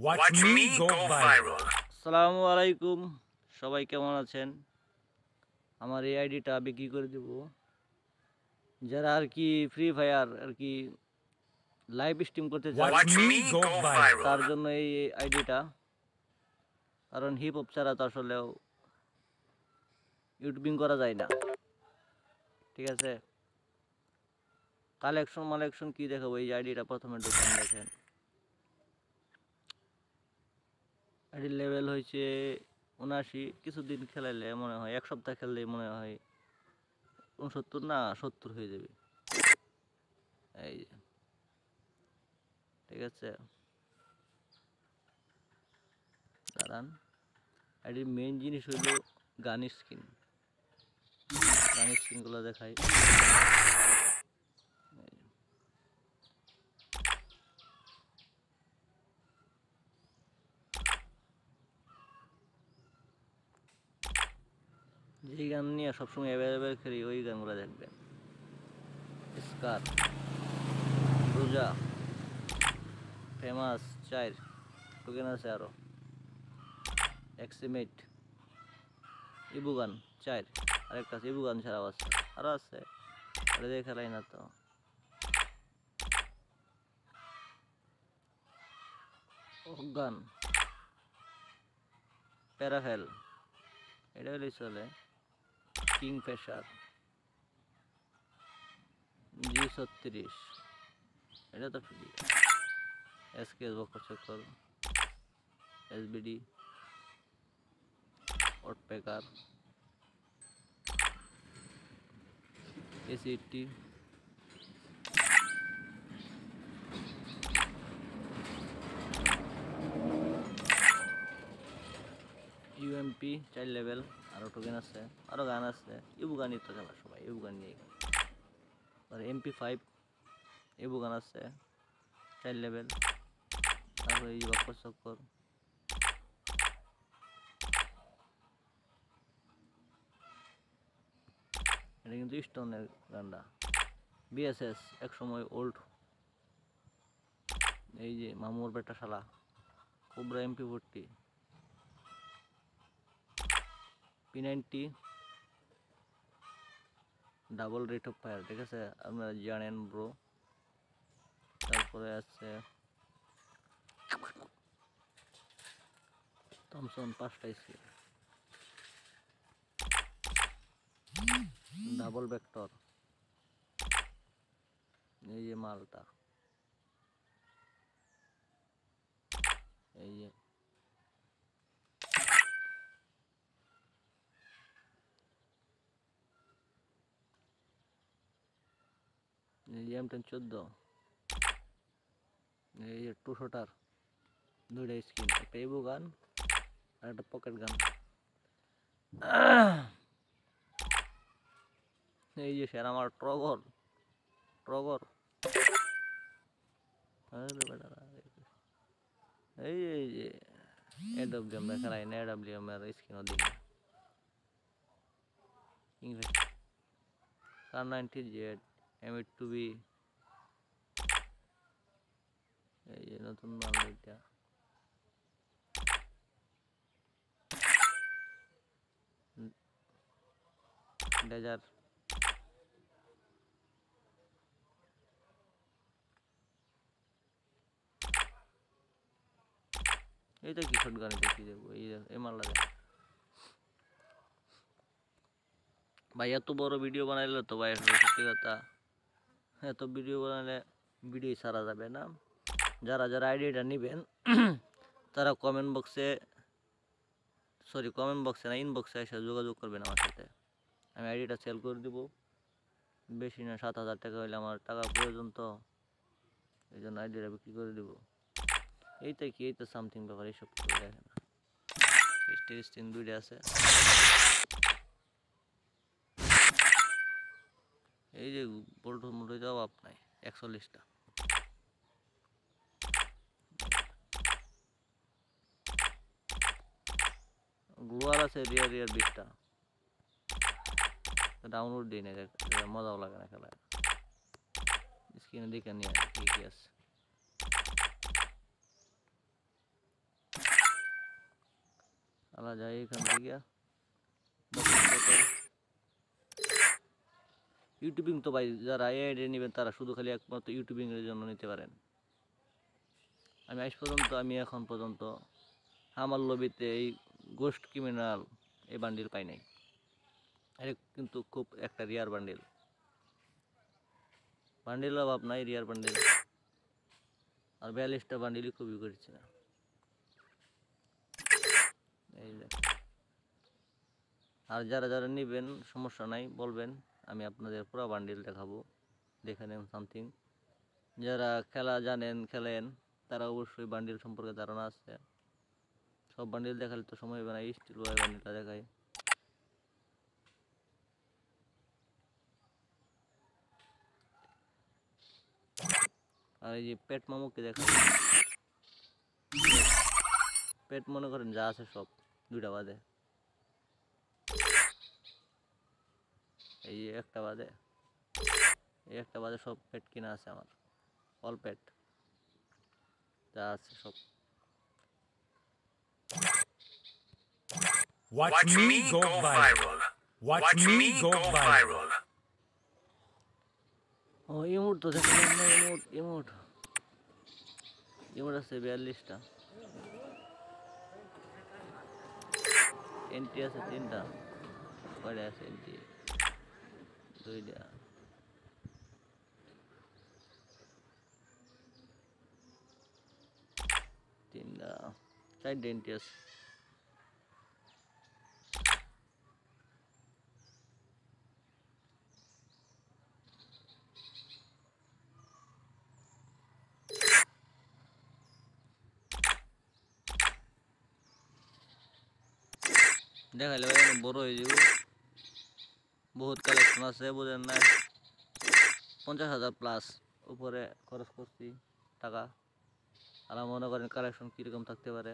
Watch me go viral. আসসালামু আলাইকুম, সবাই কেমন আছেন? আমার এই আইডিটা বিক্রি করে দেব। যারা আর কি ফ্রি ফায়ার আর কি লাইভ স্ট্রিম করতে চান Watch me go viral. তার জন্য এই আইডিটা। কারণ হিপ হপ ছাড়া তো আসলেও ইউটিউবিং করা যায় না, ঠিক আছে? কালেকশন কি দেখাবো? এই আইডিটা প্রথমে ঢুকান, দেখেন আইডির লেভেল হয়েছে 79। কিছুদিন খেলাইলে মনে হয়, এক সপ্তাহ খেললেই মনে হয় 69 না 70 হয়ে যাবে। এই যে, ঠিক আছে, দাঁড়ান। আইডির মেইন জিনিস হইল গান স্কিনগুলো দেখাই। যেই গান নিয়ে সবসময় অ্যাভেলেবেল খেলি ওই গানগুলো দেখবেন। স্কার, রোজা, ফেমাস 4 টোকেন আছে, আরো এক্সিমেট, ইবুগান 4, আরেকটা আছে ইবুগান ছাড়াও আছে, আরো আছে, আরে দিয়ে খেলাই না তো। গান প্যারাফেল, এটা হলেই চলে। কিং ফেশার G36, এটা তো ফ্রি। এসকেএস বক্স চক্কর, এসবিডি, ওটপেকার, AC80, ইউএমপি 4 লেভেল, আরও টোকেন আছে, আরও গান আছে। ইবুগানই তো খেলা সবাই, ইবুগান নিয়ে। আর MP5 ইবুগান আছে 4 লেভেল। তারপরে এই বক্কর চক্কর, এটা কিন্তু স্টোনের গান্ডা। বিএসএস এক সময় ওল্ড, এই যে মামুর বেটা শালা, cobra MP40, P90 double rate of fire, ঠিক আছে, আপনারা জানেন ব্রো। তারপরে আছে থমসন 5টা স্কিল, ডাবল ভেক্টর, এই যে মালটা, এই যে M1014, এই যে 200টার 2টা স্কিন, একটা ইবু গান আর একটা পকেট গান। এই যে স্যার আমার ট্রগর, এই যে AWM খেলাই না, AWM এর স্কিনও দিই। Kar90Z, M82B, এই যে নতুন মাল এটা। ডেজার, এইটা কি শটগান, এটা কি দেবো? এই মাল লাগে ভাই। এত বড় ভিডিও বানাইলে তো ভাই, সত্যি কথা, এত ভিডিও বানালে ভিডিও ছাড়া যাবে না। যারা আইডিয়াটা নেবেন তারা কমেন্ট বক্সে না, ইনবক্সে এসে যোগাযোগ করবেন আমার সাথে। আমি আইডিটা সেল করে দিব। বেশি না, 7,000 টাকা হলে আমার টাকা প্রয়োজন, তো এই জন্য আইডিয়াটা বিক্রি করে দিব। এই তো সামথিং ব্যাপার, এইসব করে দেখে না। স্টিন 2টা আছে, এই যে বোল্ট মোটে যাও আপনার 41টা। গ্লোয়ার আছে রিয়ার 20টা। ডাউনলোড দিই না, মজাও লাগে না খেলায়। স্ক্রিনে দেখে নিয়ে কি আছে। খেলা যায় এখান থেকে। ইউটিউবিং তো ভাই যারা এই আইডি নেবেন তারা শুধু খালি একমাত্র ইউটিউবিং এর জন্য নিতে পারেন। আমি এখন পর্যন্ত আমার লবিতে এই গোস্ট ক্রিমিনাল এই বান্ডিল পাই নাই। এটা কিন্তু খুব একটা রিয়ার বান্ডিল, অভাব নাই, রিয়ার বান্ডিল। আর 42টা বান্ডিলই খুবই করেছে না। এই যে আর যারা যারা নেবেন সমস্যা নাই, বলবেন, আমি আপনাদের পুরো বান্ডিল দেখাবো, দেখে নেন সামথিং। যারা খেলা জানেন, খেলেন, তারা অবশ্যই বান্ডিল সম্পর্কে ধারণা আছে। সব বান্ডিল দেখালে তো সময় হবে না, স্টিল ওয়াই বান্ডিলটা দেখাই। আর এই যে পেট মামুকে দেখাই, পেট মনে করেন যা আছে সব 2টা বাদে, এই একটা বাদে, এই একটা বাদে সব পেট কিনা আছে আমার, অল পেট যা আছে সব। Watch me go viral. Watch me go viral. ও ইমোট তো দেখালাম না, ইমোট আছে 42টা, এন্ট্রি আছে 3টা, কয়টা আছে এন্ট্রি? 2টা, 3টা, 4টা এন্ট্রি আছে। দেখাইলে বড় হয়ে যাব, বহুত কালেকশন আছে, বুঝেন না? 50,000 প্লাস উপরে খরচ করছি টাকা। আর মনে করেন কালেকশন কীরকম থাকতে পারে।